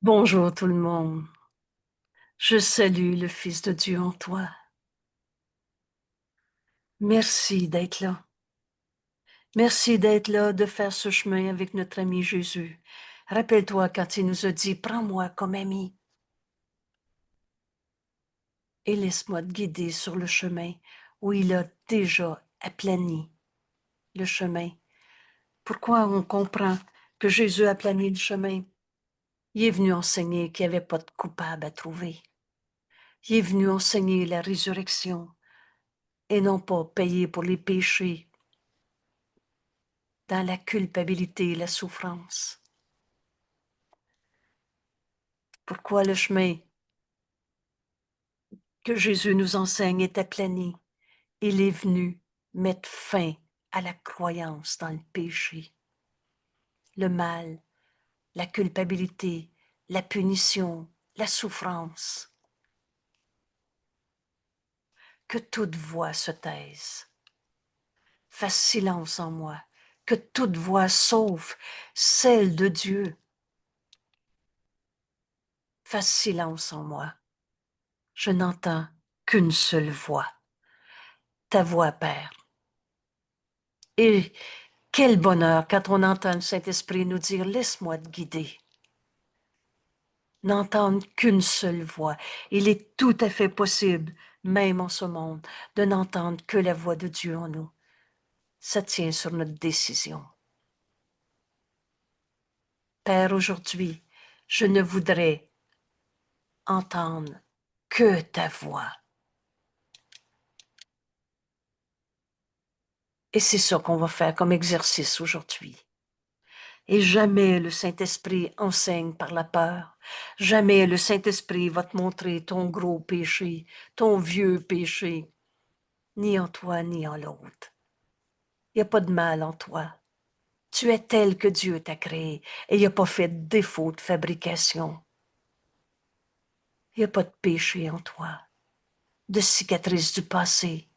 Bonjour tout le monde. Je salue le Fils de Dieu en toi. Merci d'être là. Merci d'être là, de faire ce chemin avec notre ami Jésus. Rappelle-toi quand il nous a dit, prends-moi comme ami et laisse-moi te guider sur le chemin où il a déjà aplani le chemin. Pourquoi on comprend que Jésus a aplani le chemin? Il est venu enseigner qu'il n'y avait pas de coupable à trouver. Il est venu enseigner la résurrection et non pas payer pour les péchés dans la culpabilité et la souffrance. Pourquoi le chemin que Jésus nous enseigne est aplani? Il est venu mettre fin à la croyance dans le péché, le mal, la culpabilité, la punition, la souffrance. Que toute voix se taise. Fasse silence en moi. Que toute voix sauf celle de Dieu. Fasse silence en moi. Je n'entends qu'une seule voix. Ta voix, Père. Et quel bonheur quand on entend le Saint-Esprit nous dire « Laisse-moi te guider ». N'entendre qu'une seule voix. Il est tout à fait possible, même en ce monde, de n'entendre que la voix de Dieu en nous. Ça tient sur notre décision. Père, aujourd'hui, je ne voudrais entendre que ta voix. Et c'est ça qu'on va faire comme exercice aujourd'hui. Et jamais le Saint-Esprit enseigne par la peur. Jamais le Saint-Esprit va te montrer ton gros péché, ton vieux péché, ni en toi, ni en l'autre. Il n'y a pas de mal en toi. Tu es tel que Dieu t'a créé et il n'y a pas fait de défaut de fabrication. Il n'y a pas de péché en toi, de cicatrice du passé.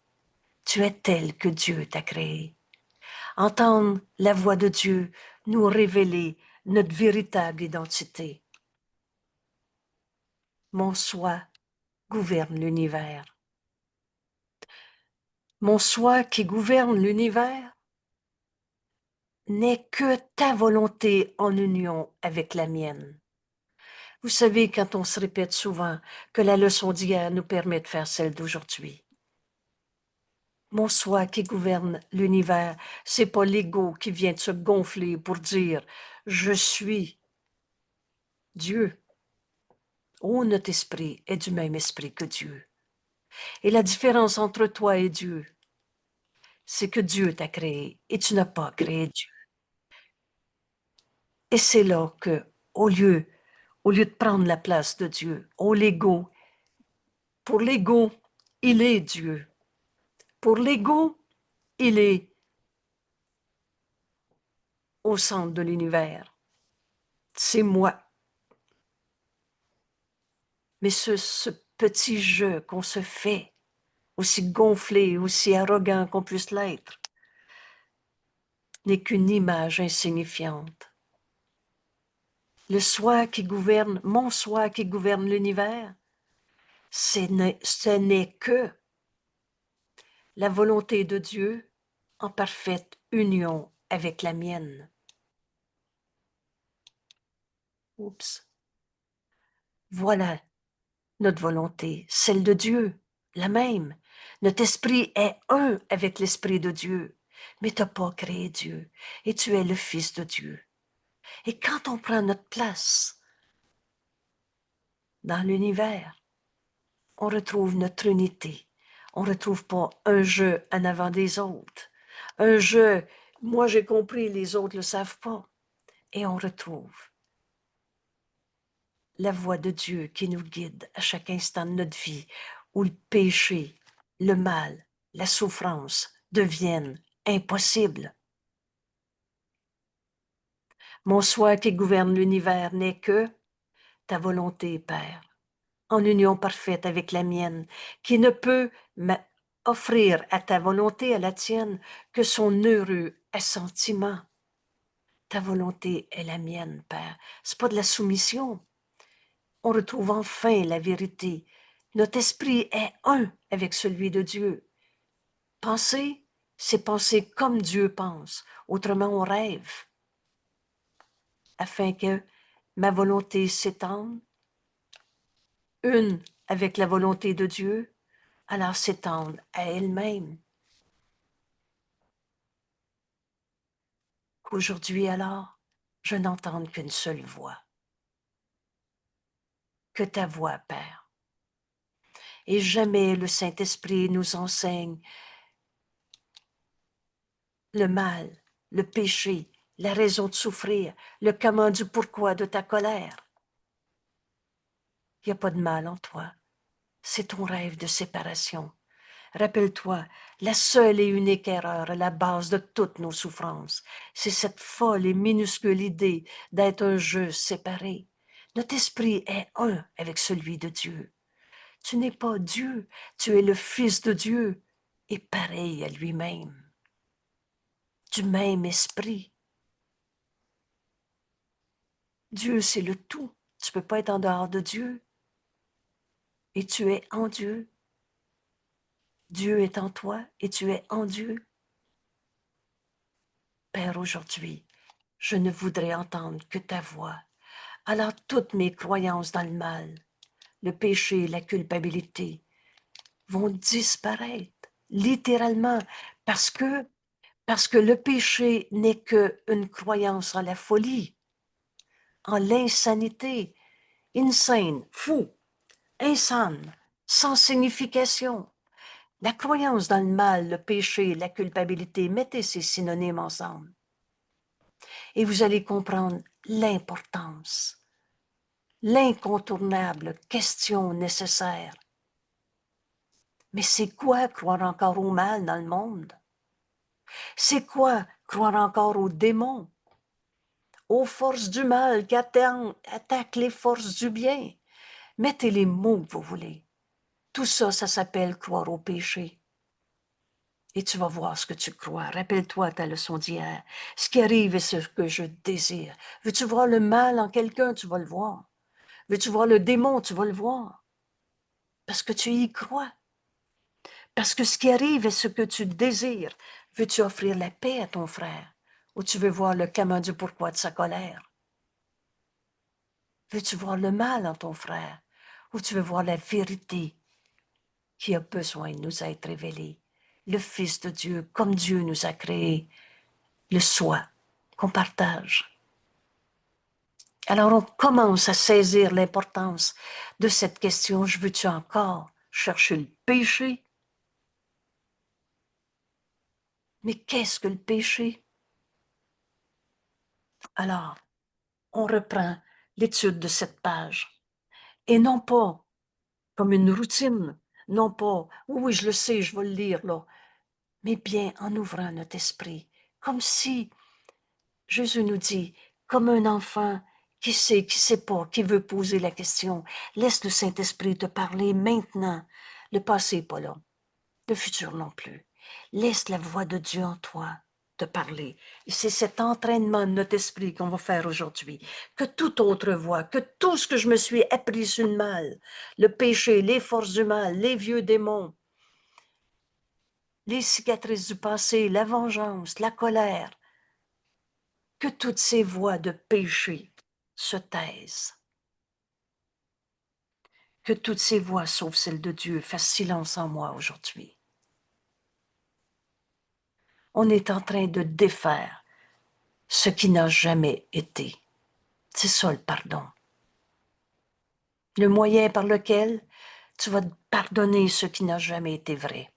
Tu es tel que Dieu t'a créé. Entendre la voix de Dieu nous révéler notre véritable identité. Mon soi gouverne l'univers. Mon soi qui gouverne l'univers n'est que ta volonté en union avec la mienne. Vous savez, quand on se répète souvent que la leçon d'hier nous permet de faire celle d'aujourd'hui. Mon soi qui gouverne l'univers, c'est pas l'ego qui vient de se gonfler pour dire « Je suis Dieu ». Oh, notre esprit est du même esprit que Dieu. Et la différence entre toi et Dieu, c'est que Dieu t'a créé et tu n'as pas créé Dieu. Et c'est là que, au lieu de prendre la place de Dieu, pour l'ego, il est Dieu. Pour l'ego, il est au centre de l'univers. C'est moi. Mais ce petit jeu qu'on se fait, aussi gonflé, aussi arrogant qu'on puisse l'être, n'est qu'une image insignifiante. Le soi qui gouverne, mon soi qui gouverne l'univers, ce n'est que la volonté de Dieu en parfaite union avec la mienne. Oups. Voilà notre volonté, celle de Dieu, la même. Notre esprit est un avec l'esprit de Dieu. Mais tu n'as pas créé Dieu et tu es le Fils de Dieu. Et quand on prend notre place dans l'univers, on retrouve notre unité. On ne retrouve pas un jeu en avant des autres. Un jeu, moi j'ai compris, les autres ne le savent pas. Et on retrouve la voix de Dieu qui nous guide à chaque instant de notre vie, où le péché, le mal, la souffrance deviennent impossibles. Mon soi qui gouverne l'univers n'est que ta volonté, Père, en union parfaite avec la mienne, qui ne peut offrir à ta volonté, à la tienne, que son heureux assentiment. Ta volonté est la mienne, Père. C'est pas de la soumission, on retrouve enfin la vérité. Notre esprit est un avec celui de Dieu. Penser, c'est penser comme Dieu pense. Autrement, on rêve. Afin que ma volonté s'étende, une avec la volonté de Dieu, alors s'étende à elle-même. Qu'aujourd'hui alors, je n'entende qu'une seule voix. Que ta voix, Père. Et jamais le Saint-Esprit nous enseigne le mal, le péché, la raison de souffrir, le comment du pourquoi de ta colère. Il n'y a pas de mal en toi. C'est ton rêve de séparation. Rappelle-toi, la seule et unique erreur à la base de toutes nos souffrances, c'est cette folle et minuscule idée d'être un jeu séparé. Notre esprit est un avec celui de Dieu. Tu n'es pas Dieu, tu es le Fils de Dieu et pareil à lui-même, du même esprit. Dieu, c'est le tout. Tu ne peux pas être en dehors de Dieu. Et tu es en Dieu. Dieu est en toi et tu es en Dieu. Père, aujourd'hui, je ne voudrais entendre que ta voix. Alors toutes mes croyances dans le mal, le péché, la culpabilité vont disparaître, littéralement, parce que le péché n'est qu'une croyance en la folie, en l'insanité, insane, fou, insane, sans signification. La croyance dans le mal, le péché, la culpabilité, mettez ces synonymes ensemble et vous allez comprendre l'importance, l'incontournable question nécessaire. Mais c'est quoi croire encore au mal dans le monde? C'est quoi croire encore aux démons, aux forces du mal qui attaquent les forces du bien? Mettez les mots que vous voulez. Tout ça, ça s'appelle croire au péché. Et tu vas voir ce que tu crois. Rappelle-toi ta leçon d'hier. Ce qui arrive est ce que je désire. Veux-tu voir le mal en quelqu'un? Tu vas le voir. Veux-tu voir le démon? Tu vas le voir. Parce que tu y crois. Parce que ce qui arrive est ce que tu désires. Veux-tu offrir la paix à ton frère? Ou tu veux voir le comment du pourquoi de sa colère? Veux-tu voir le mal en ton frère? Ou tu veux voir la vérité qui a besoin de nous être révélée? Le Fils de Dieu, comme Dieu nous a créés, le soi qu'on partage. Alors on commence à saisir l'importance de cette question, je veux-tu encore chercher le péché? Mais qu'est-ce que le péché? Alors, on reprend l'étude de cette page. Et non pas comme une routine, non pas, oui, oui, je le sais, je vais le lire là, mais bien en ouvrant notre esprit, comme si Jésus nous dit, comme un enfant qui sait pas, qui veut poser la question, laisse le Saint-Esprit te parler maintenant. Le passé n'est pas là, le futur non plus. Laisse la voix de Dieu en toi te parler. Et c'est cet entraînement de notre esprit qu'on va faire aujourd'hui. Que toute autre voix, que tout ce que je me suis appris sur le mal, le péché, les forces du mal, les vieux démons, les cicatrices du passé, la vengeance, la colère, que toutes ces voix de péché se taisent. Que toutes ces voix, sauf celle de Dieu, fassent silence en moi aujourd'hui. On est en train de défaire ce qui n'a jamais été. C'est ça le pardon. Le moyen par lequel tu vas pardonner ce qui n'a jamais été vrai.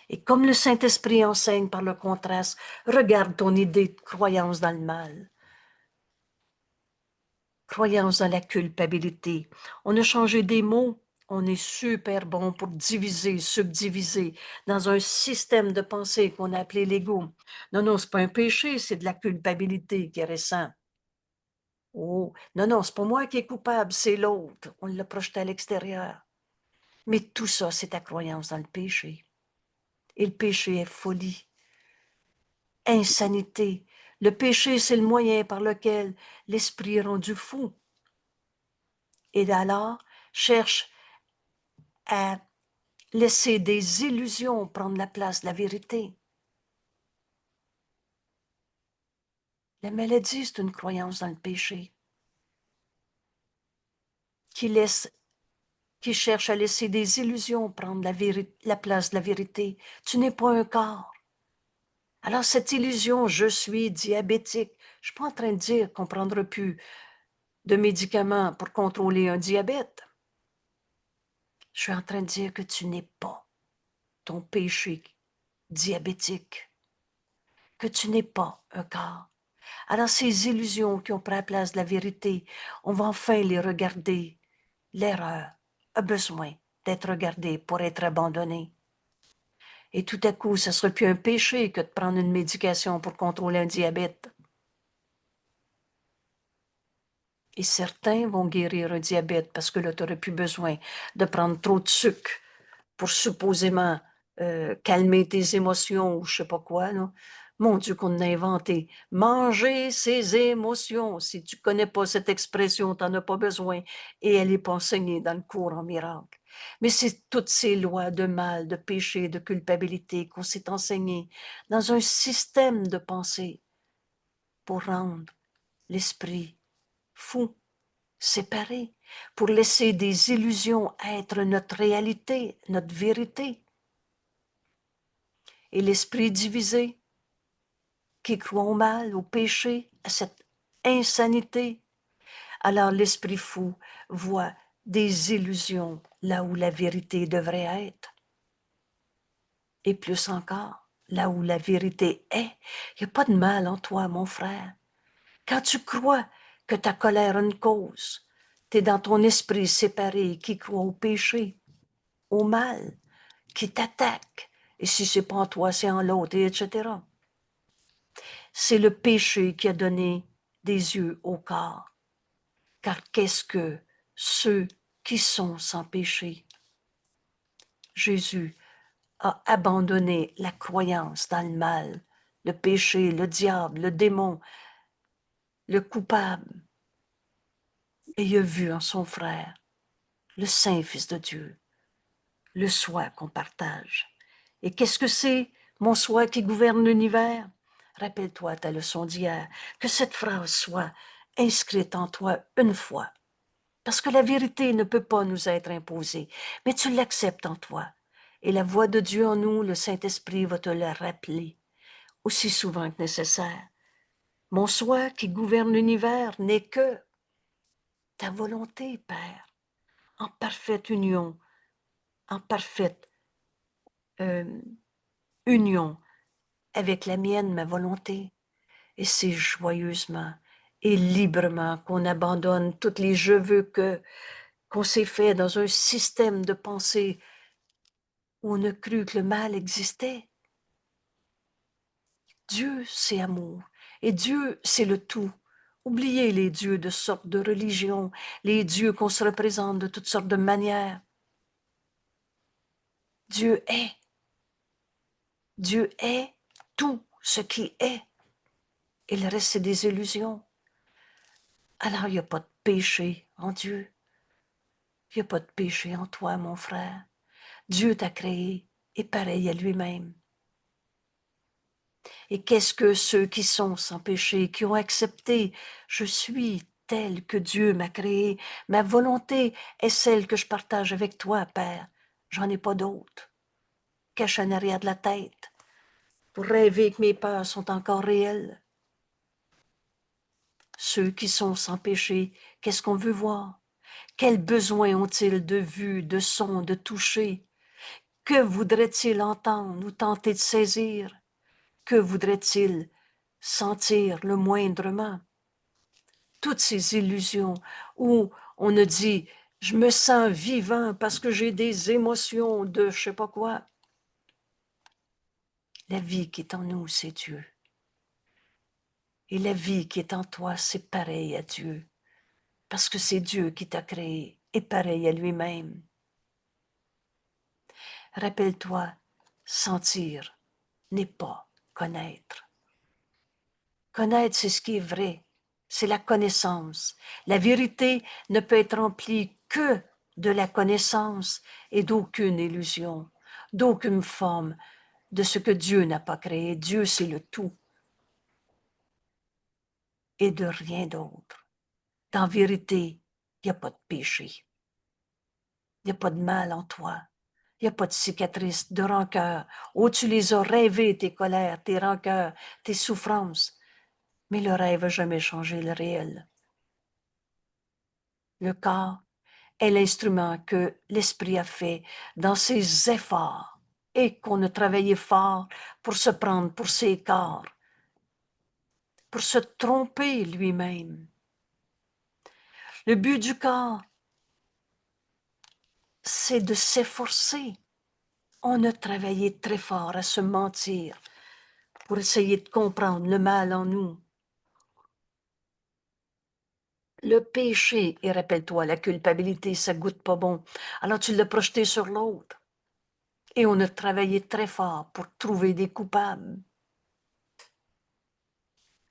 Et comme le Saint-Esprit enseigne par le contraste, regarde ton idée de croyance dans le mal. Croyance dans la culpabilité. On a changé des mots. On est super bon pour diviser, subdiviser dans un système de pensée qu'on a appelé l'ego. Non, non, c'est pas un péché, c'est de la culpabilité qui est récent. Oh, non, non, c'est pas moi qui est coupable, c'est l'autre. On l'a projeté à l'extérieur. Mais tout ça, c'est ta croyance dans le péché. Et le péché est folie, insanité. Le péché, c'est le moyen par lequel l'esprit est rendu fou. Et alors, cherche à laisser des illusions prendre la place de la vérité. La maladie, c'est une croyance dans le péché qui cherche à laisser des illusions prendre la place de la vérité. Tu n'es pas un corps. Alors cette illusion, je suis diabétique, je ne suis pas en train de dire qu'on ne prendra plus de médicaments pour contrôler un diabète. Je suis en train de dire que tu n'es pas ton péché diabétique, que tu n'es pas un corps. Alors ces illusions qui ont pris la place de la vérité, on va enfin les regarder. L'erreur a besoin d'être regardée pour être abandonnée. Et tout à coup, ce ne sera plus un péché que de prendre une médication pour contrôler un diabète. Et certains vont guérir un diabète parce que là, tu n'aurais plus besoin de prendre trop de sucre pour supposément calmer tes émotions ou je sais pas quoi. Là. Mon Dieu, qu'on a inventé. Manger ses émotions. Si tu connais pas cette expression, tu n'en as pas besoin. Et elle n'est pas enseignée dans le cours en miracle. Mais c'est toutes ces lois de mal, de péché, de culpabilité qu'on s'est enseignées dans un système de pensée pour rendre l'esprit fou, séparé, pour laisser des illusions être notre réalité, notre vérité. Et l'esprit divisé, qui croit au mal, au péché, à cette insanité, alors l'esprit fou voit des illusions là où la vérité devrait être. Et plus encore, là où la vérité est, il n'y a pas de mal en toi, mon frère. Quand tu crois que ta colère a une cause, tu es dans ton esprit séparé qui croit au péché, au mal, qui t'attaque. Et si c'est pas en toi, c'est en l'autre, et etc. C'est le péché qui a donné des yeux au corps. Car qu'est-ce que ceux qui sont sans péché? Jésus a abandonné la croyance dans le mal, le péché, le diable, le démon, le coupable. Et il a vu en son frère le Saint Fils de Dieu, le soi qu'on partage. Et qu'est-ce que c'est, mon soi qui gouverne l'univers? Rappelle-toi ta leçon d'hier, que cette phrase soit inscrite en toi une fois. Parce que la vérité ne peut pas nous être imposée, mais tu l'acceptes en toi. Et la voix de Dieu en nous, le Saint-Esprit, va te la rappeler aussi souvent que nécessaire. Mon soi qui gouverne l'univers n'est que ta volonté, Père, en parfaite union, en parfaite union avec la mienne, ma volonté. Et c'est joyeusement et librement qu'on abandonne toutes les je veux que qu'on s'est fait dans un système de pensée où on a cru que le mal existait. Dieu, c'est amour. Et Dieu, c'est le tout. Oubliez les dieux de sortes de religions, les dieux qu'on se représente de toutes sortes de manières. Dieu est. Dieu est tout ce qui est. Et le reste, c'est des illusions. Alors, il n'y a pas de péché en Dieu. Il n'y a pas de péché en toi, mon frère. Dieu t'a créé et pareil à lui-même. Et qu'est-ce que ceux qui sont sans péché, qui ont accepté, je suis tel que Dieu m'a créé, ma volonté est celle que je partage avec toi, Père. J'en ai pas d'autre. Cache en arrière de la tête pour rêver que mes peurs sont encore réelles. Ceux qui sont sans péché, qu'est-ce qu'on veut voir? Quels besoins ont-ils de vue, de son, de toucher? Que voudraient-ils entendre ou tenter de saisir? Que voudraient-ils sentir le moindrement? Toutes ces illusions où on a dit « je me sens vivant parce que j'ai des émotions de je sais pas quoi ». La vie qui est en nous, c'est Dieu. Et la vie qui est en toi, c'est pareil à Dieu. Parce que c'est Dieu qui t'a créé et pareil à lui-même. Rappelle-toi, sentir n'est pas connaître. Connaître, c'est ce qui est vrai, c'est la connaissance. La vérité ne peut être remplie que de la connaissance et d'aucune illusion, d'aucune forme de ce que Dieu n'a pas créé. Dieu, c'est le tout et de rien d'autre. En vérité, il n'y a pas de péché. Il n'y a pas de mal en toi. Il n'y a pas de cicatrices, de rancœur. Oh, tu les as rêvées, tes colères, tes rancœurs, tes souffrances. Mais le rêve n'a jamais changé le réel. Le corps est l'instrument que l'esprit a fait dans ses efforts et qu'on a travaillé fort pour se prendre pour ses corps, pour se tromper lui-même. Le but du corps, c'est de s'efforcer. On a travaillé très fort à se mentir pour essayer de comprendre le mal en nous. Le péché, et rappelle-toi, la culpabilité, ça goûte pas bon. Alors tu l'as projeté sur l'autre. Et on a travaillé très fort pour trouver des coupables.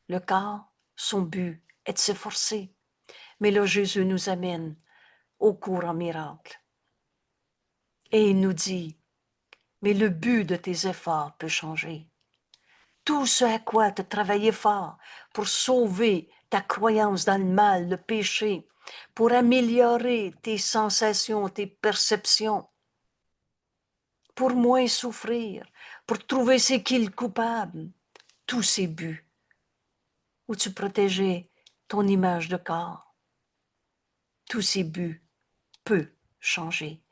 Le corps, son but est de s'efforcer. Mais là, Jésus nous amène au cours en miracle. Et il nous dit, mais le but de tes efforts peut changer. Tout ce à quoi tu as travaillé fort pour sauver ta croyance dans le mal, le péché, pour améliorer tes sensations, tes perceptions, pour moins souffrir, pour trouver c'est qui le coupable, tous ces buts où tu protégeais ton image de corps, tous ces buts peuvent changer,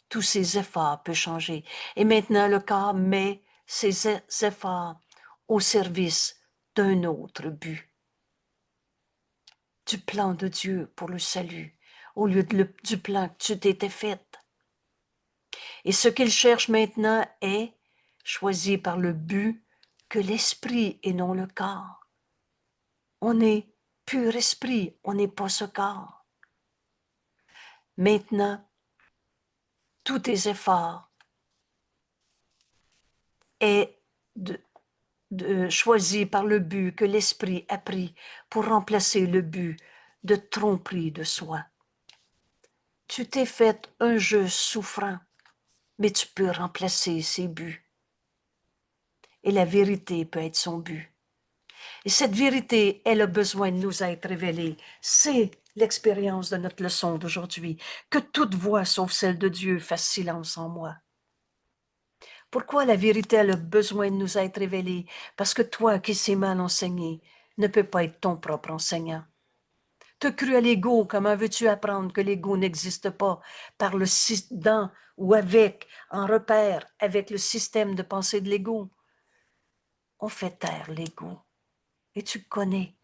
tous ces efforts peuvent changer. Et maintenant, le corps met ses efforts au service d'un autre but, du plan de Dieu pour le salut, au lieu du plan que tu t'étais fait. Et ce qu'il cherche maintenant est choisi par le but que l'esprit et non le corps. On est pur esprit, on n'est pas ce corps. Maintenant, tous tes efforts est choisi par le but que l'esprit a pris pour remplacer le but de tromperie de soi. Tu t'es fait un jeu souffrant, mais tu peux remplacer ses buts. Et la vérité peut être son but. Et cette vérité, elle a besoin de nous être révélée. C'est l'expérience de notre leçon d'aujourd'hui. Que toute voix, sauf celle de Dieu, fasse silence en moi. Pourquoi la vérité elle a besoin de nous être révélée? Parce que toi qui sais mal enseigner, ne peux pas être ton propre enseignant. Te cru à l'ego, comment veux-tu apprendre que l'ego n'existe pas par le dans ou avec, en repère avec le système de pensée de l'ego? On fait taire l'ego. Et tu connais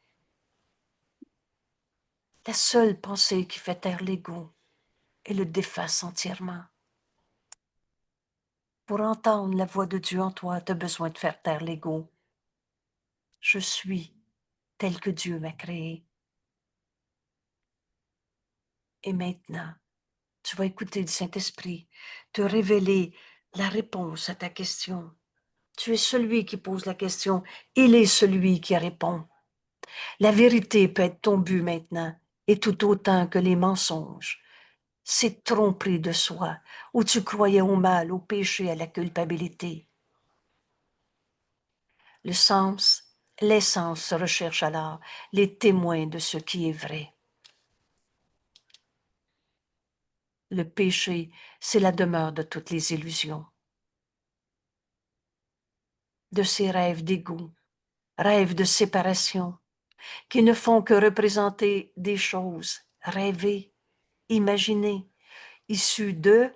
la seule pensée qui fait taire l'ego et le déface entièrement. Pour entendre la voix de Dieu en toi, tu as besoin de faire taire l'ego. Je suis tel que Dieu m'a créé. Et maintenant, tu vas écouter le Saint-Esprit te révéler la réponse à ta question. Tu es celui qui pose la question, il est celui qui répond. La vérité peut être ton but maintenant, et tout autant que les mensonges. C'est tromperie de soi, où tu croyais au mal, au péché, à la culpabilité. Le sens, l'essence se recherche alors, les témoins de ce qui est vrai. Le péché, c'est la demeure de toutes les illusions, de ces rêves d'égout, rêves de séparation, qui ne font que représenter des choses rêvées, imaginées, issues de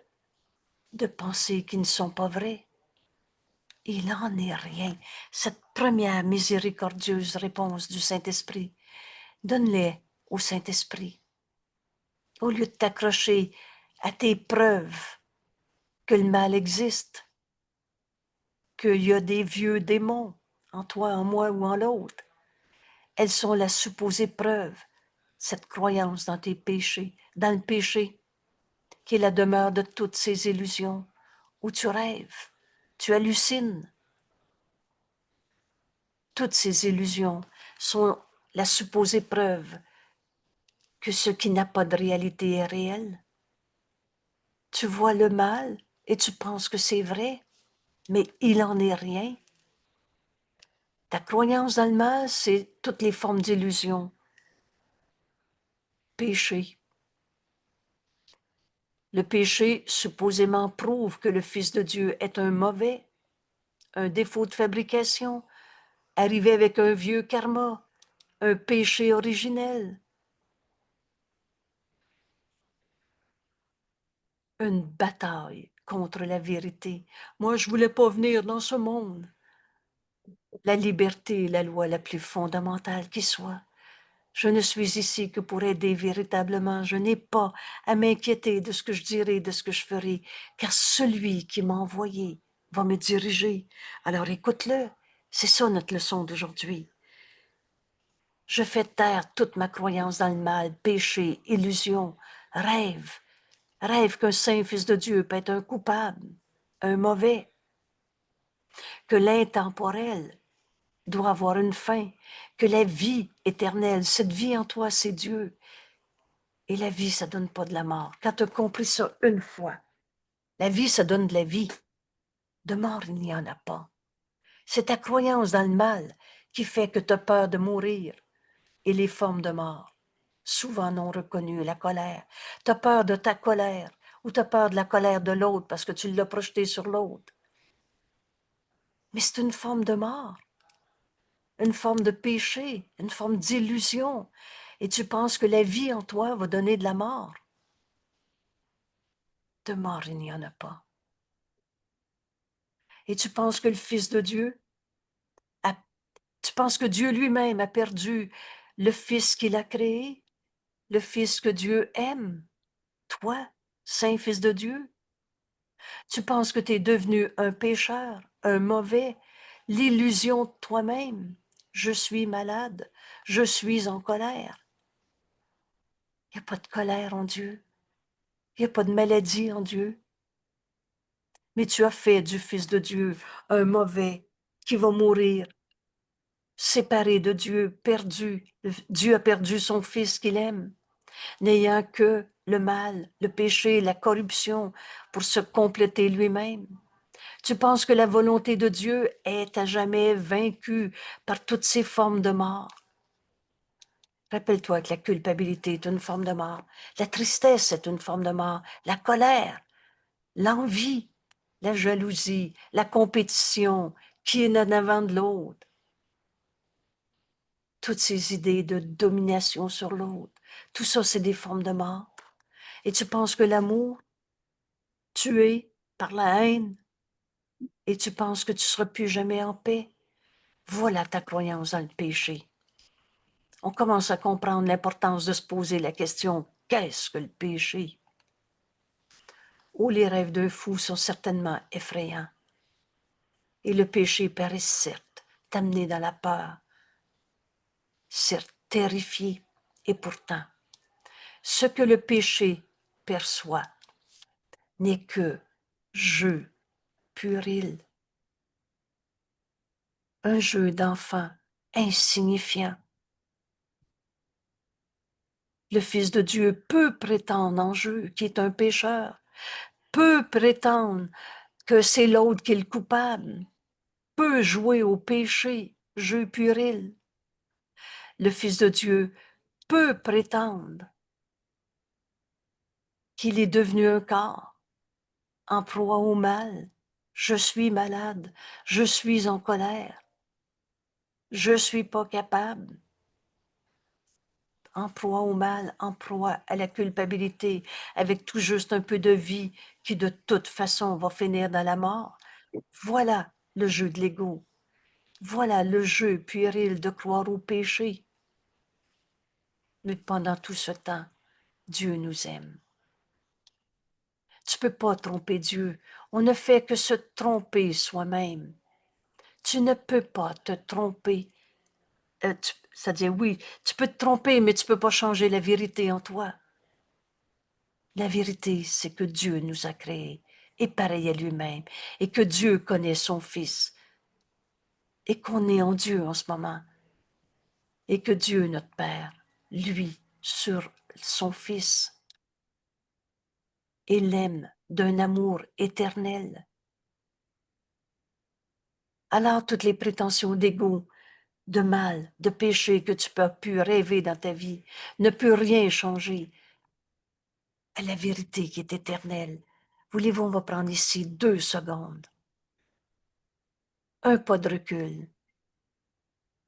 pensées qui ne sont pas vraies. Il n'en est rien. Cette première miséricordieuse réponse du Saint-Esprit, donne-les au Saint-Esprit. Au lieu de t'accrocher à tes preuves que le mal existe, qu'il y a des vieux démons en toi, en moi ou en l'autre, elles sont la supposée preuve, cette croyance dans tes péchés, dans le péché, qui est la demeure de toutes ces illusions, où tu rêves, tu hallucines. Toutes ces illusions sont la supposée preuve que ce qui n'a pas de réalité est réel. Tu vois le mal et tu penses que c'est vrai, mais il en est rien. Ta croyance dans le mal, c'est toutes les formes d'illusion, péché. Le péché supposément prouve que le Fils de Dieu est un mauvais, un défaut de fabrication, arrivé avec un vieux karma, un péché originel, une bataille contre la vérité. Moi, je voulais pas venir dans ce monde. La liberté est la loi la plus fondamentale qui soit. Je ne suis ici que pour aider véritablement. Je n'ai pas à m'inquiéter de ce que je dirai, de ce que je ferai, car celui qui m'a envoyé va me diriger. Alors écoute-le. C'est ça notre leçon d'aujourd'hui. Je fais taire toute ma croyance dans le mal, péché, illusion, rêve. Rêve qu'un saint fils de Dieu peut être un coupable, un mauvais, que l'intemporel doit avoir une fin, que la vie éternelle, cette vie en toi, c'est Dieu. Et la vie, ça donne pas de la mort. Quand tu as compris ça une fois, la vie, ça donne de la vie. De mort, il n'y en a pas. C'est ta croyance dans le mal qui fait que tu as peur de mourir. Et les formes de mort, souvent non reconnues, la colère. Tu as peur de ta colère ou tu as peur de la colère de l'autre parce que tu l'as projetée sur l'autre. Mais c'est une forme de mort, une forme de péché, une forme d'illusion. Et tu penses que la vie en toi va donner de la mort. De mort, il n'y en a pas. Et tu penses que le Fils de Dieu, tu penses que Dieu lui-même a perdu le Fils qu'il a créé, le Fils que Dieu aime, toi, Saint Fils de Dieu? Tu penses que tu es devenu un pécheur, un mauvais, l'illusion de toi-même. Je suis malade, je suis en colère. Il n'y a pas de colère en Dieu, il n'y a pas de maladie en Dieu. Mais tu as fait du Fils de Dieu un mauvais qui va mourir, séparé de Dieu, perdu. Dieu a perdu son Fils qu'il aime, n'ayant que le mal, le péché, la corruption pour se compléter lui-même. Tu penses que la volonté de Dieu est à jamais vaincue par toutes ces formes de mort. Rappelle-toi que la culpabilité est une forme de mort, la tristesse est une forme de mort, la colère, l'envie, la jalousie, la compétition, qui est en avant de l'autre. Toutes ces idées de domination sur l'autre, tout ça, c'est des formes de mort. Et tu penses que l'amour, tué par la haine, et tu penses que tu ne seras plus jamais en paix. Voilà ta croyance dans le péché. On commence à comprendre l'importance de se poser la question, qu'est-ce que le péché? Oh, les rêves d'un fou sont certainement effrayants. Et le péché paraît certes t'amener dans la peur, certes terrifié. Et pourtant, ce que le péché perçoit n'est que jeu puéril, un jeu d'enfant insignifiant. Le Fils de Dieu peut prétendre en jeu qui est un pécheur, peut prétendre que c'est l'autre qui est le coupable, peut jouer au péché, jeu puéril. Le Fils de Dieu peut prétendre qu'il est devenu un corps, en proie au mal. Je suis malade, je suis en colère, je suis pas capable. En proie au mal, en proie à la culpabilité, avec tout juste un peu de vie qui de toute façon va finir dans la mort. Voilà le jeu de l'ego. Voilà le jeu puéril de croire au péché. Mais pendant tout ce temps, Dieu nous aime. Tu ne peux pas tromper Dieu. On ne fait que se tromper soi-même. Tu ne peux pas te tromper. C'est-à-dire, oui, tu peux te tromper, mais tu ne peux pas changer la vérité en toi. La vérité, c'est que Dieu nous a créés et pareil à lui-même, et que Dieu connaît son Fils, et qu'on est en Dieu en ce moment. et que Dieu, notre Père, lui, sur son Fils, et l'aime d'un amour éternel. Alors toutes les prétentions d'ego, de mal, de péché que tu peux pu rêver dans ta vie ne peut rien changer à la vérité qui est éternelle. Voulez-vous, on va prendre ici 2 secondes. Un pas de recul.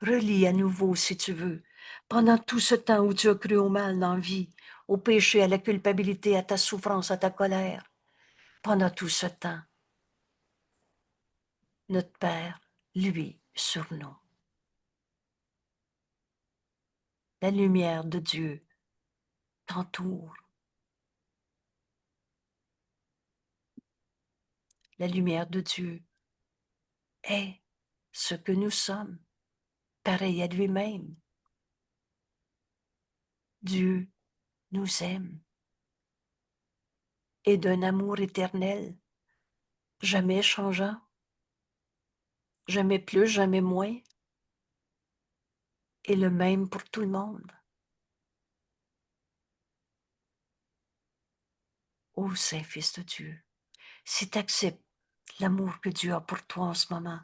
Relis à nouveau si tu veux. Pendant tout ce temps où tu as cru au mal dans la vie, au péché, à la culpabilité, à ta souffrance, à ta colère, pendant tout ce temps, notre Père, lui, sur nous. La lumière de Dieu t'entoure. La lumière de Dieu est ce que nous sommes, pareil à lui-même. Dieu nous aime et d'un amour éternel, jamais changeant, jamais plus, jamais moins, et le même pour tout le monde. Ô Saint-Fils de Dieu, si tu acceptes l'amour que Dieu a pour toi en ce moment,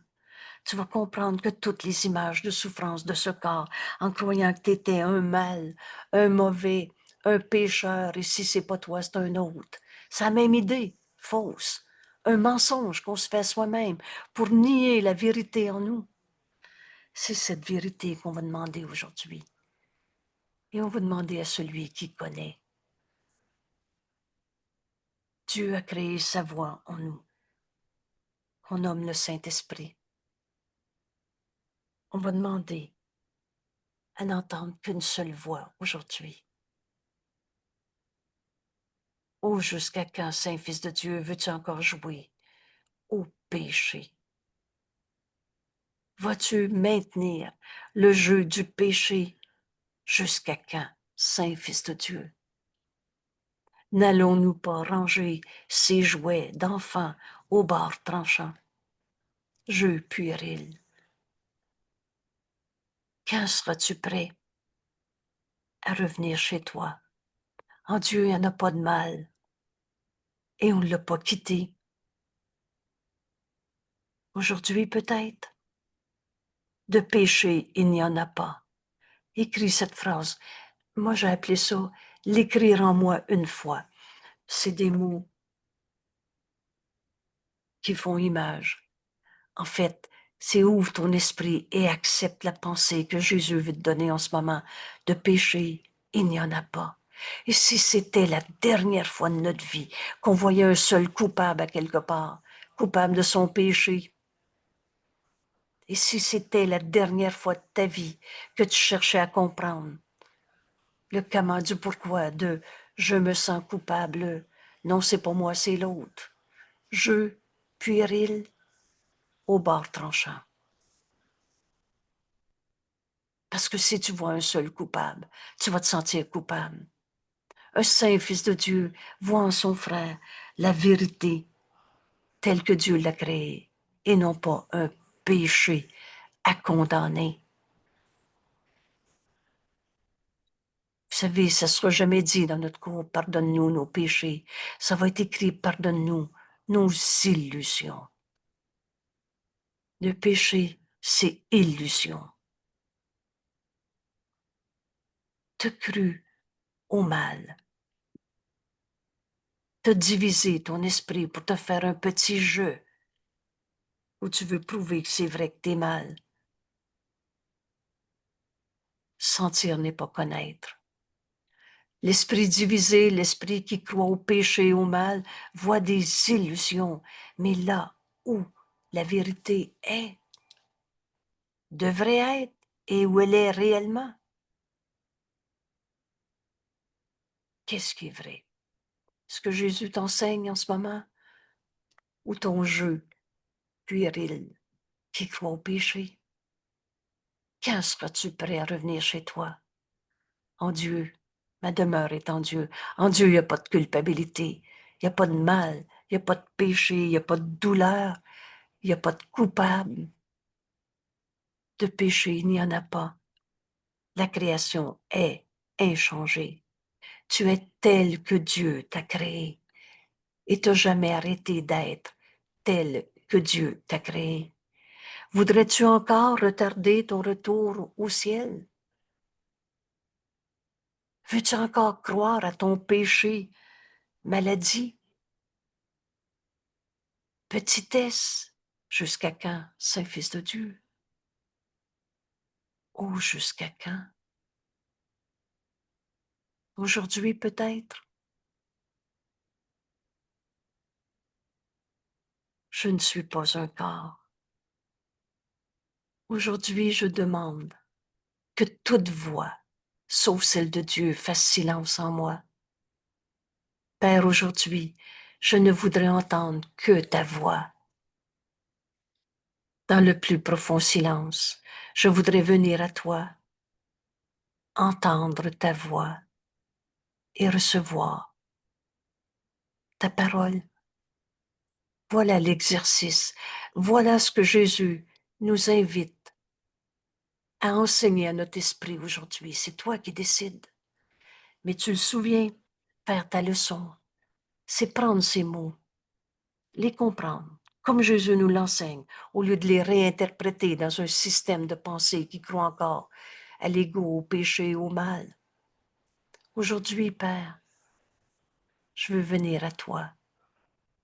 tu vas comprendre que toutes les images de souffrance de ce corps, en croyant que tu étais un mal, un mauvais, un pécheur, et si c'est pas toi, c'est un autre. C'est la même idée, fausse. Un mensonge qu'on se fait soi-même pour nier la vérité en nous. C'est cette vérité qu'on va demander aujourd'hui. Et on va demander à celui qui connaît. Dieu a créé sa voix en nous, qu'on nomme le Saint-Esprit. On va demander à n'entendre qu'une seule voix aujourd'hui. Oh, jusqu'à quand, Saint-Fils de Dieu, veux-tu encore jouer au péché? Vas-tu maintenir le jeu du péché? Jusqu'à quand, Saint-Fils de Dieu? N'allons-nous pas ranger ces jouets d'enfants au bord tranchant? Jeu puéril. Quand seras-tu prêt à revenir chez toi? En Dieu, il n'y en a pas de mal. Et on ne l'a pas quitté. Aujourd'hui, peut-être. De péché, il n'y en a pas. Écris cette phrase. Moi, j'ai appelé ça « l'écrire en moi une fois ». C'est des mots qui font image. En fait, c'est ouvre ton esprit et accepte la pensée que Jésus veut te donner en ce moment. De péché, il n'y en a pas. Et si c'était la dernière fois de notre vie qu'on voyait un seul coupable à quelque part, coupable de son péché, et si c'était la dernière fois de ta vie que tu cherchais à comprendre le comment du pourquoi de je me sens coupable, non, c'est pas moi, c'est l'autre. Je, puéril, au bord tranchant. Parce que si tu vois un seul coupable, tu vas te sentir coupable. Un saint fils de Dieu voit en son frère la vérité telle que Dieu l'a créée et non pas un péché à condamner. Vous savez, ça ne sera jamais dit dans notre cours, pardonne-nous nos péchés. Ça va être écrit, pardonne-nous nos illusions. Le péché, c'est illusion. Te cru au mal. Te diviser ton esprit pour te faire un petit jeu où tu veux prouver que c'est vrai que t'es mal. Sentir n'est pas connaître. L'esprit divisé, l'esprit qui croit au péché et au mal, voit des illusions. Mais là où la vérité est, devrait être, et où elle est réellement, qu'est-ce qui est vrai? Ce que Jésus t'enseigne en ce moment, ou ton jeu puéril qui croit au péché? Quand seras-tu prêt à revenir chez toi? En Dieu, ma demeure est en Dieu. En Dieu, il n'y a pas de culpabilité, il n'y a pas de mal, il n'y a pas de péché, il n'y a pas de douleur, il n'y a pas de coupable. De péché, il n'y en a pas. La création est inchangée. Tu es tel que Dieu t'a créé et t'as jamais arrêté d'être tel que Dieu t'a créé. Voudrais-tu encore retarder ton retour au ciel? Veux-tu encore croire à ton péché, maladie, petitesse? Jusqu'à quand, Saint-Fils de Dieu? Oh, jusqu'à quand? Aujourd'hui peut-être? Je ne suis pas un corps. Aujourd'hui, je demande que toute voix, sauf celle de Dieu, fasse silence en moi. Père, aujourd'hui, je ne voudrais entendre que ta voix. Dans le plus profond silence, je voudrais venir à toi, entendre ta voix et recevoir ta parole. Voilà l'exercice. Voilà ce que Jésus nous invite à enseigner à notre esprit aujourd'hui. C'est toi qui décides. Mais tu le souviens, faire ta leçon, c'est prendre ces mots, les comprendre, comme Jésus nous l'enseigne, au lieu de les réinterpréter dans un système de pensée qui croit encore à l'ego, au péché, au mal. Aujourd'hui, Père, je veux venir à toi,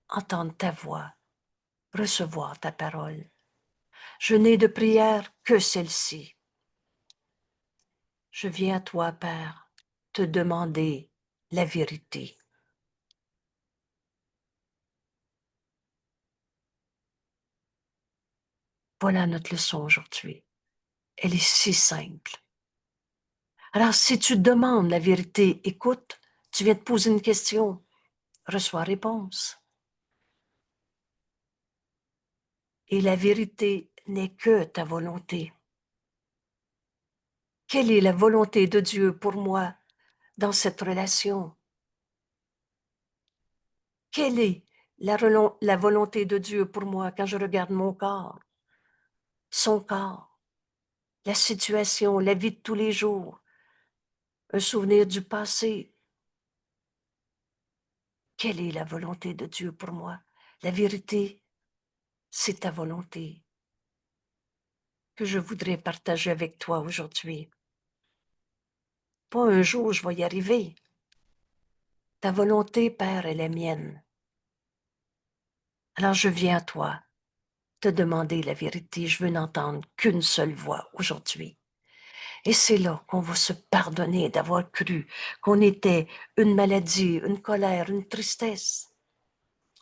entendre ta voix, recevoir ta parole. Je n'ai de prière que celle-ci. Je viens à toi, Père, te demander la vérité. Voilà notre leçon aujourd'hui. Elle est si simple. Alors, si tu demandes la vérité, écoute, tu viens de poser une question, reçois réponse. Et la vérité n'est que ta volonté. Quelle est la volonté de Dieu pour moi dans cette relation? Quelle est la volonté de Dieu pour moi quand je regarde mon corps, son corps, la situation, la vie de tous les jours, un souvenir du passé? Quelle est la volonté de Dieu pour moi? La vérité, c'est ta volonté que je voudrais partager avec toi aujourd'hui. Pas un jour je vais y arriver. Ta volonté, Père, est la mienne. Alors je viens à toi te demander la vérité. Je veux n'entendre qu'une seule voix aujourd'hui. Et c'est là qu'on va se pardonner d'avoir cru qu'on était une maladie, une colère, une tristesse.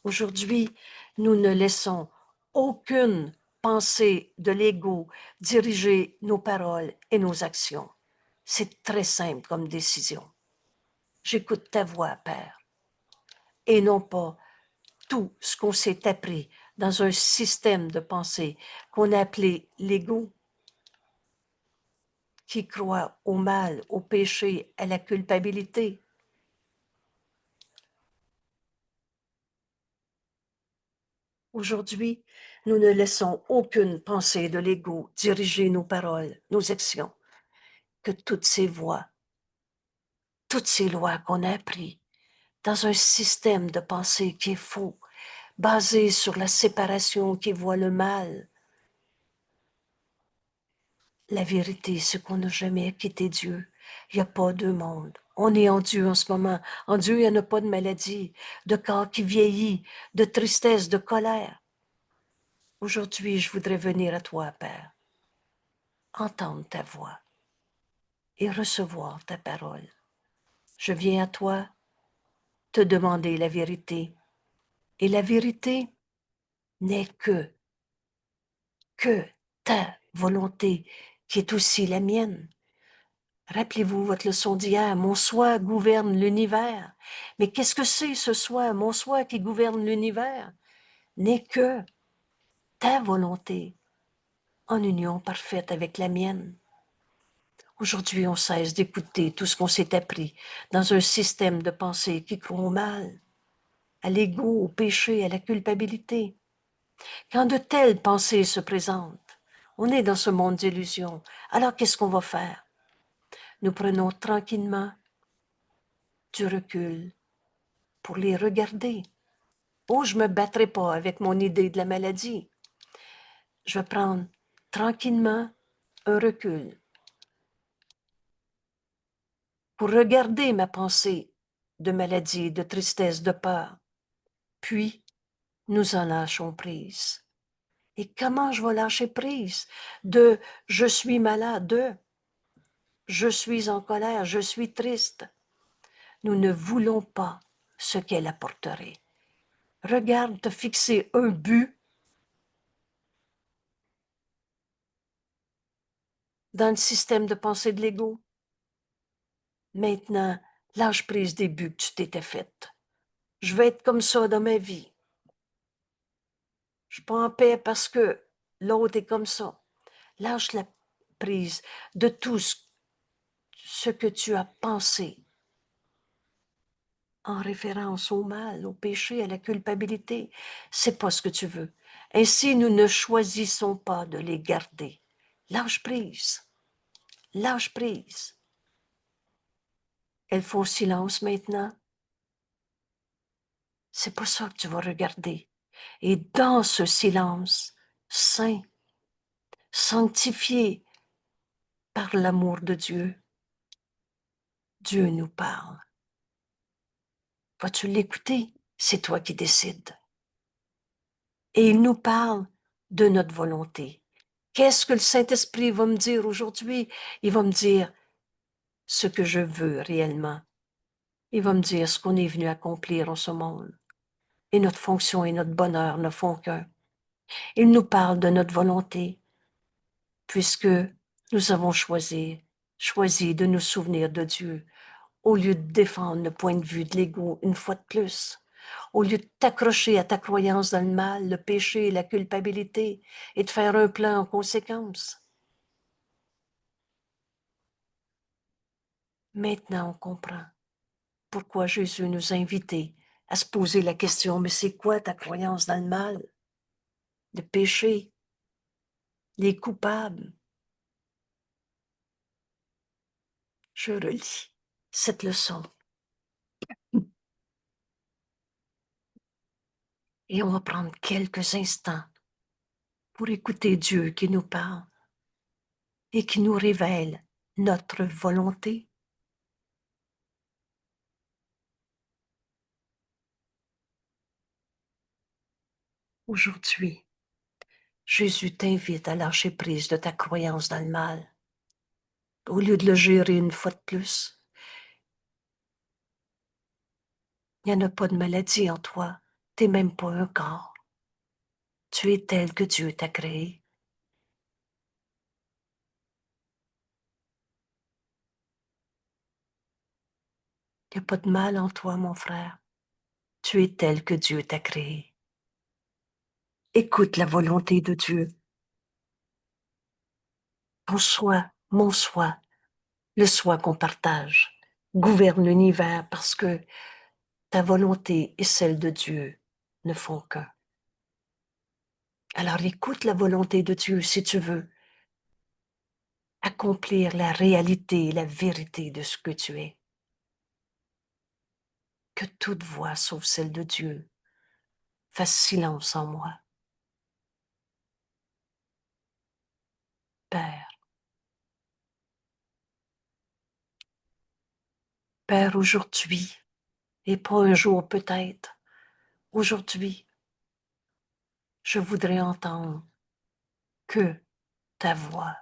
Aujourd'hui, nous ne laissons aucune pensée de l'ego diriger nos paroles et nos actions. C'est très simple comme décision. J'écoute ta voix, Père, et non pas tout ce qu'on s'est appris dans un système de pensée qu'on a appelé l'ego, qui croit au mal, au péché, à la culpabilité. Aujourd'hui, nous ne laissons aucune pensée de l'ego diriger nos paroles, nos actions, que toutes ces voix, toutes ces lois qu'on a apprises dans un système de pensée qui est faux, basé sur la séparation qui voit le mal. La vérité, c'est qu'on n'a jamais quitté Dieu. Il n'y a pas deux mondes. On est en Dieu en ce moment. En Dieu, il n'y en a pas de maladie, de corps qui vieillit, de tristesse, de colère. Aujourd'hui, je voudrais venir à toi, Père, entendre ta voix et recevoir ta parole. Je viens à toi te demander la vérité. Et la vérité n'est que ta volonté, qui est aussi la mienne. Rappelez-vous votre leçon d'hier, mon soi gouverne l'univers. Mais qu'est-ce que c'est ce soi, mon soi qui gouverne l'univers? N'est que ta volonté en union parfaite avec la mienne. Aujourd'hui, on cesse d'écouter tout ce qu'on s'est appris dans un système de pensée qui croit au mal, à l'ego, au péché, à la culpabilité. Quand de telles pensées se présentent, on est dans ce monde d'illusions. Alors qu'est-ce qu'on va faire? nous prenons tranquillement du recul pour les regarder. Oh, je ne me battrai pas avec mon idée de la maladie. Je vais prendre tranquillement un recul pour regarder ma pensée de maladie, de tristesse, de peur. Puis, nous en lâchons prise. Et comment je vais lâcher prise de je suis malade, de je suis en colère, je suis triste. Nous ne voulons pas ce qu'elle apporterait. Regarde, te fixer un but dans le système de pensée de l'ego. Maintenant, lâche prise des buts que tu t'étais faite. Je vais être comme ça dans ma vie. Je suis pas en paix parce que l'autre est comme ça. Lâche la prise de tout ce que tu as pensé en référence au mal, au péché, à la culpabilité. C'est pas ce que tu veux. Ainsi, nous ne choisissons pas de les garder. Lâche prise. Lâche prise. Elles font silence maintenant. C'est pas ça que tu vas regarder. Et dans ce silence saint, sanctifié par l'amour de Dieu, Dieu nous parle. Vas-tu l'écouter? C'est toi qui décides. Et il nous parle de notre volonté. Qu'est-ce que le Saint-Esprit va me dire aujourd'hui? Il va me dire ce que je veux réellement. Il va me dire ce qu'on est venu accomplir en ce monde. Et notre fonction et notre bonheur ne font qu'un. Il nous parle de notre volonté, puisque nous avons choisi de nous souvenir de Dieu, au lieu de défendre le point de vue de l'ego une fois de plus, au lieu de t'accrocher à ta croyance dans le mal, le péché, la culpabilité, et de faire un plan en conséquence. Maintenant, on comprend pourquoi Jésus nous a invités à se poser la question, mais c'est quoi ta croyance dans le mal, le péché, les coupables? Je relis cette leçon et on va prendre quelques instants pour écouter Dieu qui nous parle et qui nous révèle notre volonté. Aujourd'hui, Jésus t'invite à lâcher prise de ta croyance dans le mal, au lieu de le gérer une fois de plus. Il n'y en a pas de maladie en toi, tu n'es même pas un corps. Tu es tel que Dieu t'a créé. Il n'y a pas de mal en toi, mon frère. Tu es tel que Dieu t'a créé. Écoute la volonté de Dieu. Ton soi, mon soi, le soi qu'on partage, gouverne l'univers parce que ta volonté et celle de Dieu ne font qu'un. Alors écoute la volonté de Dieu si tu veux accomplir la réalité, la vérité de ce que tu es. Que toute voix, sauf celle de Dieu, fasse silence en moi. Père, Père, aujourd'hui, et pas un jour peut-être, aujourd'hui, je voudrais entendre que ta voix.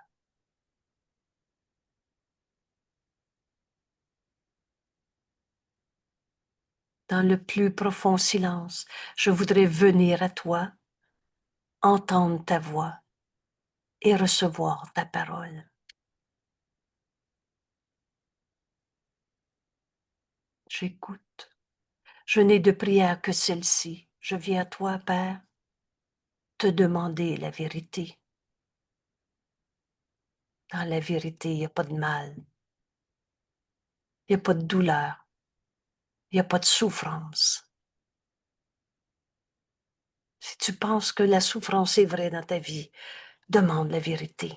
Dans le plus profond silence, je voudrais venir à toi, entendre ta voix et recevoir ta parole. J'écoute. Je n'ai de prière que celle-ci. Je viens à toi, Père, te demander la vérité. Dans la vérité, il n'y a pas de mal. Il n'y a pas de douleur. Il n'y a pas de souffrance. Si tu penses que la souffrance est vraie dans ta vie, demande la vérité.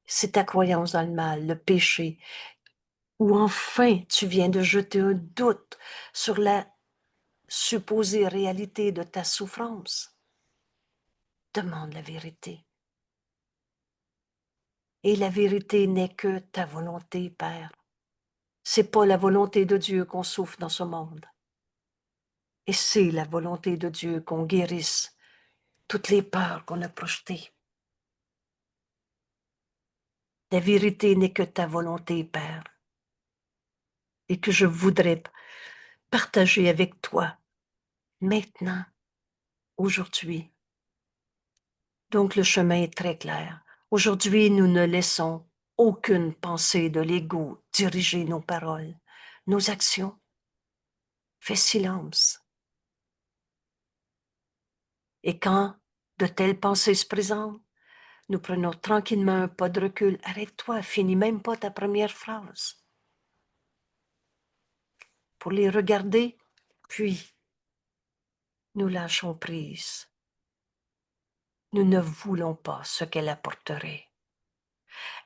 C'est ta croyance dans le mal, le péché, ou enfin tu viens de jeter un doute sur la supposée réalité de ta souffrance. Demande la vérité. Et la vérité n'est que ta volonté, Père. C'est pas la volonté de Dieu qu'on souffre dans ce monde. Et c'est la volonté de Dieu qu'on guérisse toutes les peurs qu'on a projetées. La vérité n'est que ta volonté, Père, et que je voudrais partager avec toi maintenant, aujourd'hui. Donc le chemin est très clair. Aujourd'hui, nous ne laissons aucune pensée de l'ego diriger nos paroles, nos actions. Fais silence. Et quand de telles pensées se présentent, nous prenons tranquillement un pas de recul. Arrête-toi, finis même pas ta première phrase. Pour les regarder, puis nous lâchons prise. Nous ne voulons pas ce qu'elle apporterait.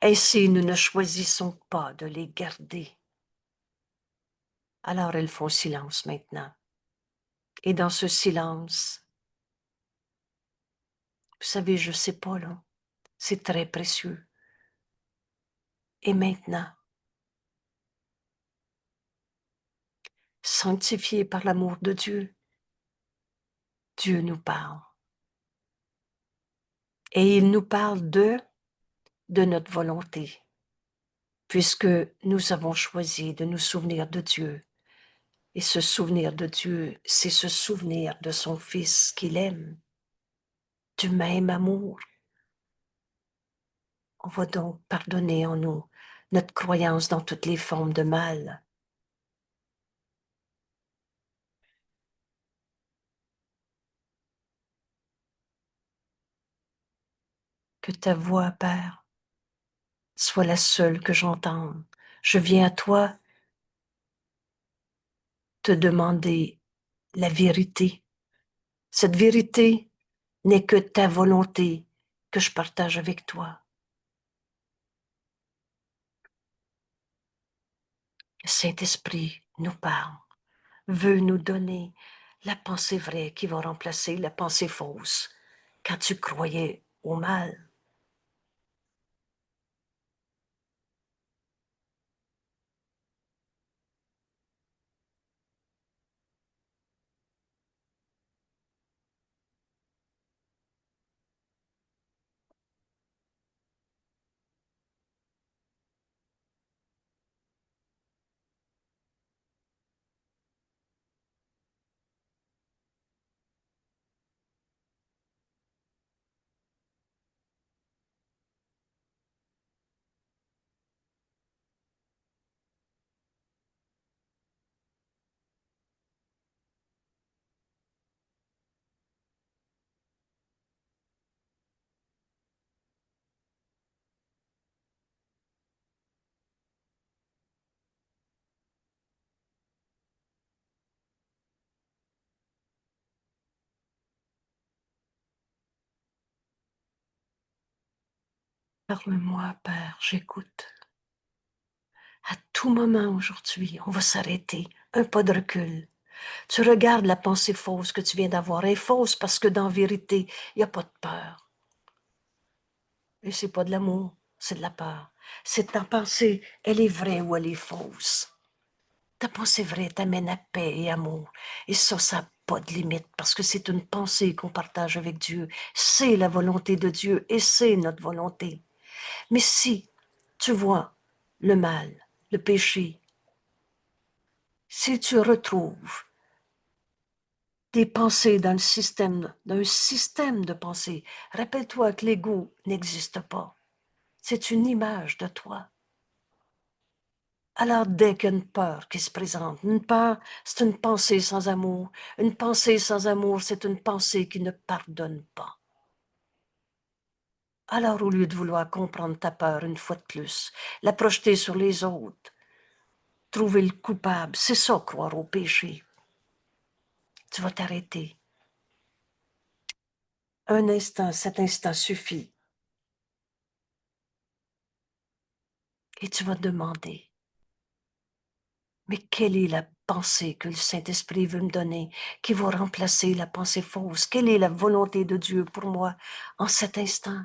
Ainsi, nous ne choisissons pas de les garder. Alors elles font silence maintenant. Et dans ce silence, vous savez, je ne sais pas, là, c'est très précieux. Et maintenant, sanctifié par l'amour de Dieu, Dieu nous parle. Et il nous parle de notre volonté, puisque nous avons choisi de nous souvenir de Dieu. Et se souvenir de Dieu, c'est se souvenir de son Fils qu'il aime, du même amour. On va donc pardonner en nous notre croyance dans toutes les formes de mal. Que ta voix, Père, soit la seule que j'entende. Je viens à toi te demander la vérité. Cette vérité n'est que ta volonté que je partage avec toi. Le Saint-Esprit nous parle, veut nous donner la pensée vraie qui va remplacer la pensée fausse quand tu croyais au mal. Parle-moi, Père, j'écoute. À tout moment aujourd'hui, on va s'arrêter, un pas de recul. Tu regardes la pensée fausse que tu viens d'avoir. Elle est fausse parce que dans vérité, il n'y a pas de peur. Et c'est pas de l'amour, c'est de la peur. C'est ta pensée, elle est vraie ou elle est fausse. Ta pensée vraie t'amène à paix et amour. Et ça n'a pas de limite parce que c'est une pensée qu'on partage avec Dieu. C'est la volonté de Dieu et c'est notre volonté. Mais si tu vois le mal, le péché, si tu retrouves des pensées dans un système de pensée, rappelle-toi que l'ego n'existe pas. C'est une image de toi. Alors, dès qu'il y a une peur qui se présente, une peur, c'est une pensée sans amour. Une pensée sans amour, c'est une pensée qui ne pardonne pas. Alors, au lieu de vouloir comprendre ta peur une fois de plus, la projeter sur les autres, trouver le coupable, c'est ça, croire au péché. Tu vas t'arrêter. Un instant, cet instant suffit. Et tu vas te demander, mais quelle est la pensée que le Saint-Esprit veut me donner, qui va remplacer la pensée fausse? Quelle est la volonté de Dieu pour moi en cet instant?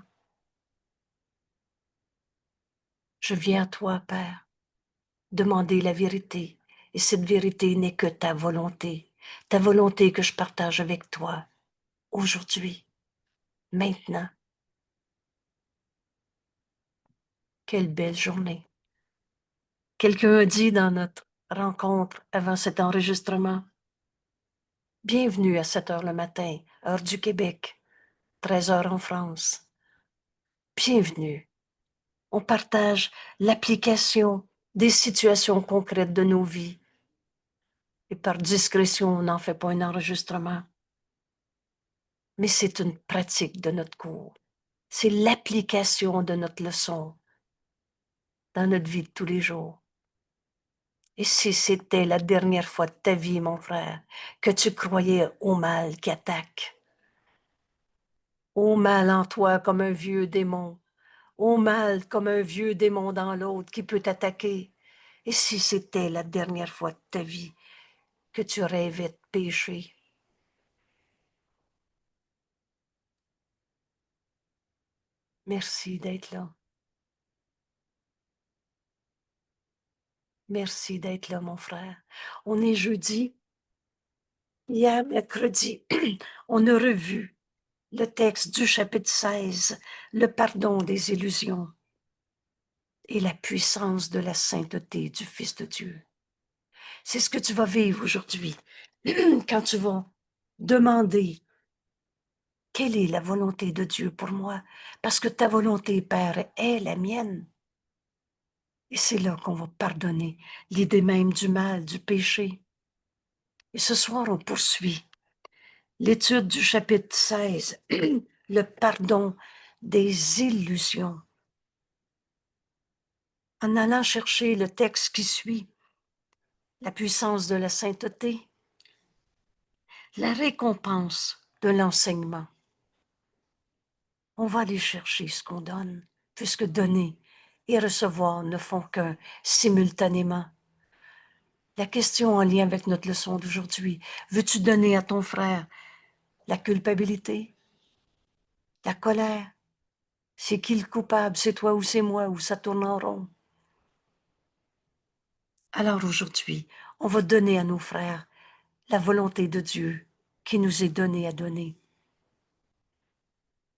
Je viens à toi, Père, demander la vérité. Et cette vérité n'est que ta volonté que je partage avec toi aujourd'hui, maintenant. Quelle belle journée. Quelqu'un a dit dans notre rencontre avant cet enregistrement, bienvenue à 7 heures le matin, heure du Québec, 13 heures en France. Bienvenue. On partage l'application des situations concrètes de nos vies. Et par discrétion, on n'en fait pas un enregistrement. Mais c'est une pratique de notre cours. C'est l'application de notre leçon dans notre vie de tous les jours. Et si c'était la dernière fois de ta vie, mon frère, que tu croyais au mal qui attaque, au mal en toi comme un vieux démon, au mal comme un vieux démon dans l'autre qui peut t'attaquer, et si c'était la dernière fois de ta vie que tu rêvais de pécher, merci d'être là. Merci d'être là, mon frère. On est jeudi. Hier, mercredi, on a revu le texte du chapitre 16, le pardon des illusions et la puissance de la sainteté du Fils de Dieu. C'est ce que tu vas vivre aujourd'hui quand tu vas demander quelle est la volonté de Dieu pour moi, parce que ta volonté, Père, est la mienne. Et c'est là qu'on va pardonner l'idée même du mal, du péché. Et ce soir, on poursuit l'étude du chapitre 16, le pardon des illusions. En allant chercher le texte qui suit, la puissance de la sainteté, la récompense de l'enseignement. On va aller chercher ce qu'on donne, puisque donner et recevoir ne font qu'un simultanément. La question en lien avec notre leçon d'aujourd'hui, veux-tu donner à ton frère la culpabilité, la colère? C'est qui le coupable? C'est toi ou c'est moi, ou ça tourne en rond? Alors aujourd'hui, on va donner à nos frères la volonté de Dieu qui nous est donnée à donner.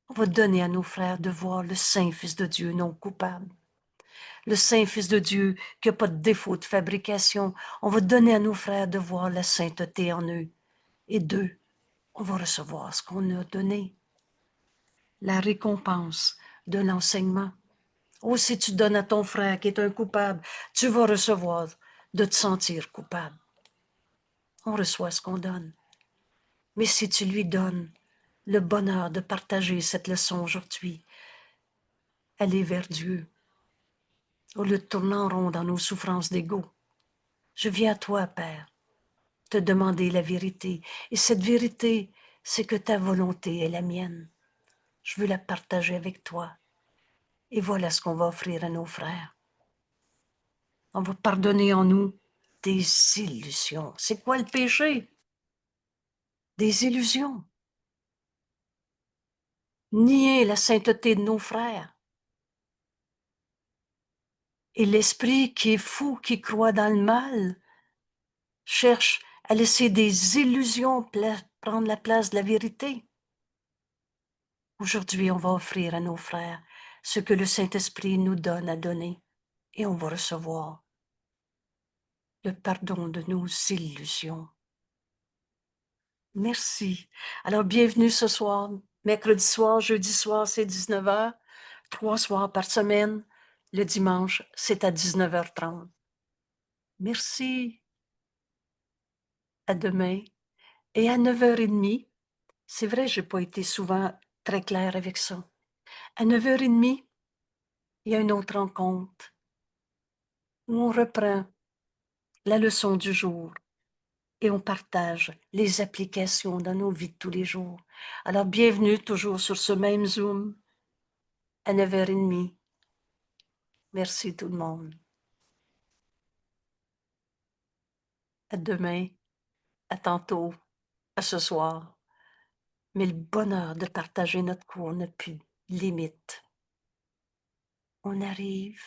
On va donner à nos frères de voir le Saint Fils de Dieu non coupable. Le Saint Fils de Dieu qui n'a pas de défaut de fabrication. On va donner à nos frères de voir la sainteté en eux. Et d'eux, on va recevoir ce qu'on a donné. La récompense de l'enseignement. Oh, si tu donnes à ton frère qui est un coupable, tu vas recevoir de te sentir coupable. On reçoit ce qu'on donne. Mais si tu lui donnes le bonheur de partager cette leçon aujourd'hui, aller vers Dieu, au lieu de tourner en rond dans nos souffrances d'ego, je viens à toi, Père, te demander la vérité. Et cette vérité, c'est que ta volonté est la mienne. Je veux la partager avec toi. Et voilà ce qu'on va offrir à nos frères. On va pardonner en nous des illusions. C'est quoi le péché? Des illusions. Nier la sainteté de nos frères. Et l'esprit qui est fou, qui croit dans le mal, cherche à laisser des illusions prendre la place de la vérité. Aujourd'hui, on va offrir à nos frères ce que le Saint-Esprit nous donne à donner et on va recevoir le pardon de nos illusions. Merci. Alors, bienvenue ce soir. Mercredi soir, jeudi soir, c'est 19 h. 3 soirs par semaine. Le dimanche, c'est à 19h30. Merci. À demain. Et à 9h30, c'est vrai, je n'ai pas été souvent très claire avec ça. À 9h30, il y a une autre rencontre où on reprend la leçon du jour et on partage les applications dans nos vies de tous les jours. Alors, bienvenue toujours sur ce même Zoom à 9h30. Merci tout le monde. À demain, à tantôt, à ce soir. Mais le bonheur de partager notre cours n'a plus de limite. On arrive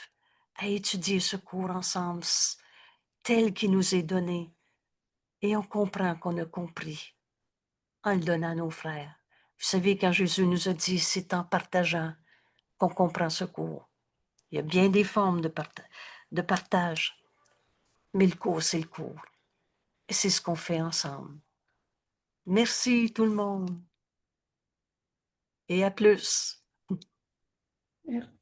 à étudier ce cours ensemble tel qu'il nous est donné et on comprend qu'on a compris en le donnant à nos frères. Vous savez, quand Jésus nous a dit, c'est en partageant qu'on comprend ce cours. Il y a bien des formes de partage, mais le cours, c'est le cours. Et c'est ce qu'on fait ensemble. Merci tout le monde et à plus. Merci.